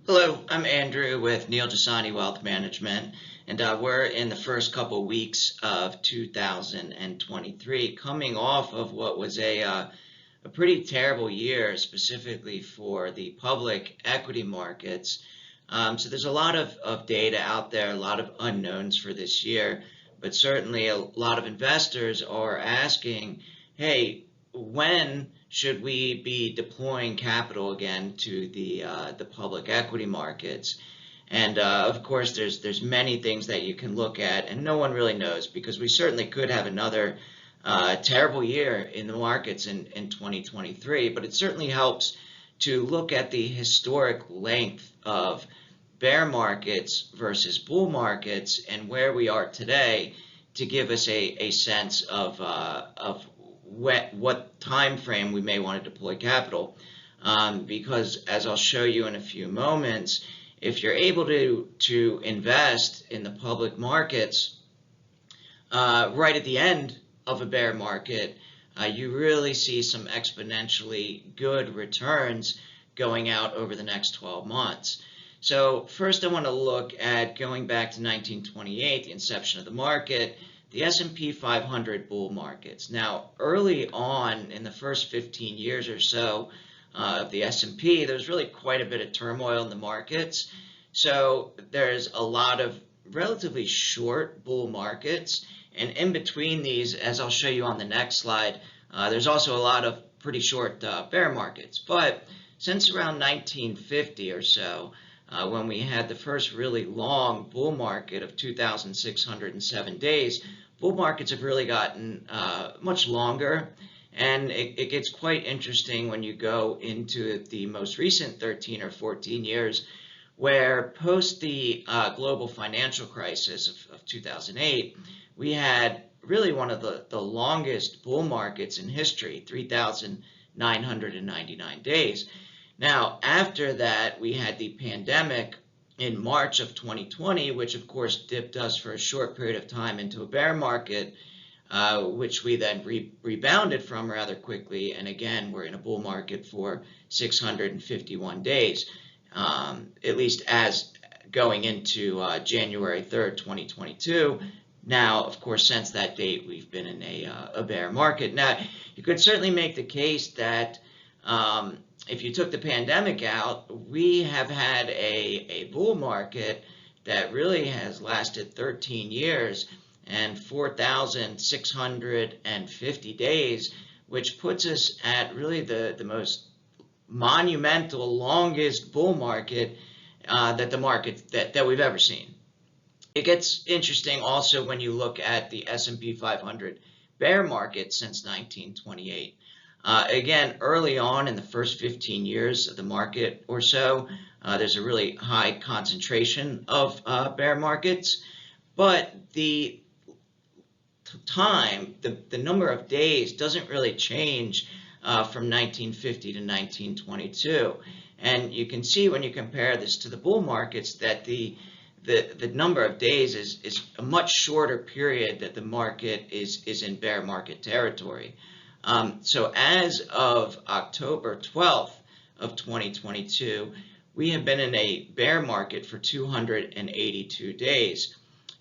Hello, I'm Andrew with Jesani Wealth Management, and we're in the first couple weeks of 2023, coming off of what was a pretty terrible year, specifically for the public equity markets. So there's a lot of data out there, a lot of unknowns for this year, but certainly a lot of investors are asking, hey, when should we be deploying capital again to the public equity markets? And of course, there's many things that you can look at, and no one really knows because we certainly could have another terrible year in the markets in 2023. But it certainly helps to look at the historic length of bear markets versus bull markets and where we are today to give us a sense of what time frame we may want to deploy capital. Because as I'll show you in a few moments, if you're able to invest in the public markets right at the end of a bear market, you really see some exponentially good returns going out over the next 12 months. So first I want to look at going back to 1928, the inception of the market, the S&P 500 bull markets. Now, early on in the first 15 years or so of the S&P, there's really quite a bit of turmoil in the markets. So there's a lot of relatively short bull markets. And in between these, as I'll show you on the next slide, there's also a lot of pretty short bear markets. But since around 1950 or so, when we had the first really long bull market of 2,607 days, bull markets have really gotten much longer. And it gets quite interesting when you go into the most recent 13 or 14 years, where post the global financial crisis of 2008, we had really one of the longest bull markets in history, 3,999 days. Now, after that, we had the pandemic in March of 2020, which of course dipped us for a short period of time into a bear market, which we then rebounded from rather quickly. And again, we're in a bull market for 651 days, at least as going into January 3rd, 2022. Now, of course, since that date, we've been in a bear market. Now, you could certainly make the case that if you took the pandemic out, we have had a bull market that really has lasted 13 years and 4,650 days, which puts us at really the most monumental, longest bull market that we've ever seen. It gets interesting also when you look at the S&P 500 bear market since 1928. Again, early on in the first 15 years of the market or so, there's a really high concentration of bear markets, but the time, the number of days doesn't really change from 1950 to 1922. And you can see when you compare this to the bull markets that the number of days is a much shorter period that the market is in bear market territory. So as of October 12th of 2022, we have been in a bear market for 282 days.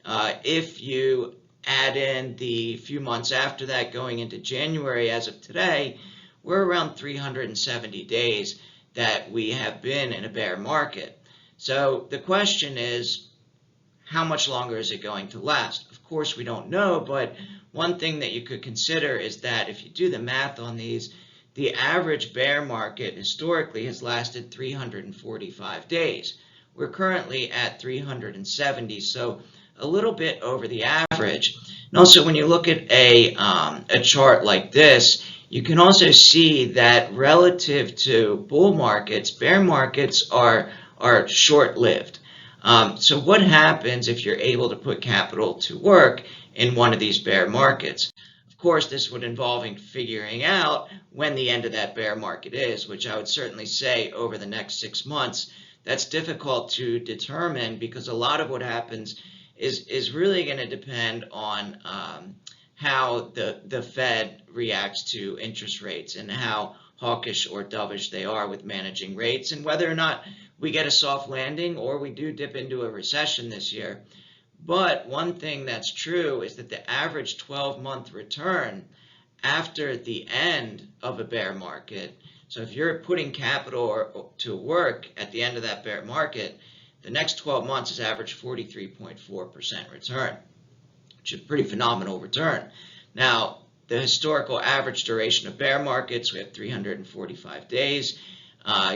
If you add in the few months after that, going into January as of today, we're around 370 days that we have been in a bear market. So the question is, how much longer is it going to last? Of course, we don't know, but one thing that you could consider is that if you do the math on these, the average bear market historically has lasted 345 days. We're currently at 370, so a little bit over the average. And also, when you look at a chart like this, you can also see that relative to bull markets, bear markets are short-lived. So what happens if you're able to put capital to work in one of these bear markets? Of course, this would involve figuring out when the end of that bear market is, which I would certainly say over the next 6 months. That's difficult to determine because a lot of what happens is really going to depend on how the Fed reacts to interest rates and how hawkish or dovish they are with managing rates, and whether or not we get a soft landing or we do dip into a recession this year. But one thing that's true is that the average 12-month return after the end of a bear market, so if you're putting capital to work at the end of that bear market, the next 12 months is average 43.4% return, which is a pretty phenomenal return. Now, the historical average duration of bear markets, we have 345 days.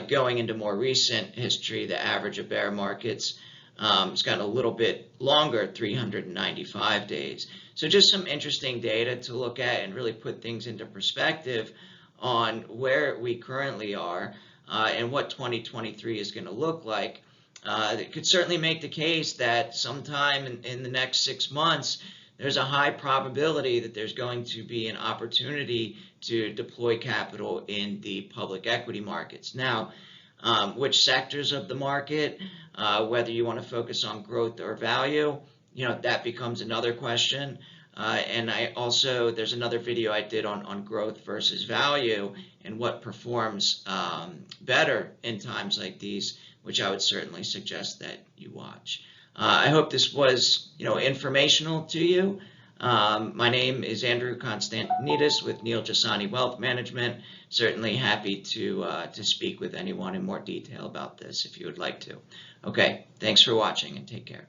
Going into more recent history, the average of bear markets has gotten a little bit longer, 395 days. So just some interesting data to look at and really put things into perspective on where we currently are and what 2023 is going to look like. It could certainly make the case that sometime in the next 6 months, there's a high probability that there's going to be an opportunity to deploy capital in the public equity markets. Now, which sectors of the market, whether you want to focus on growth or value, that becomes another question. And there's another video I did on growth versus value and what performs better in times like these, which I would certainly suggest that you watch. I hope this was, informational to you. My name is Andrew Constantinidis with Jesani Wealth Management. Certainly happy to speak with anyone in more detail about this if you would like to. Okay, thanks for watching and take care.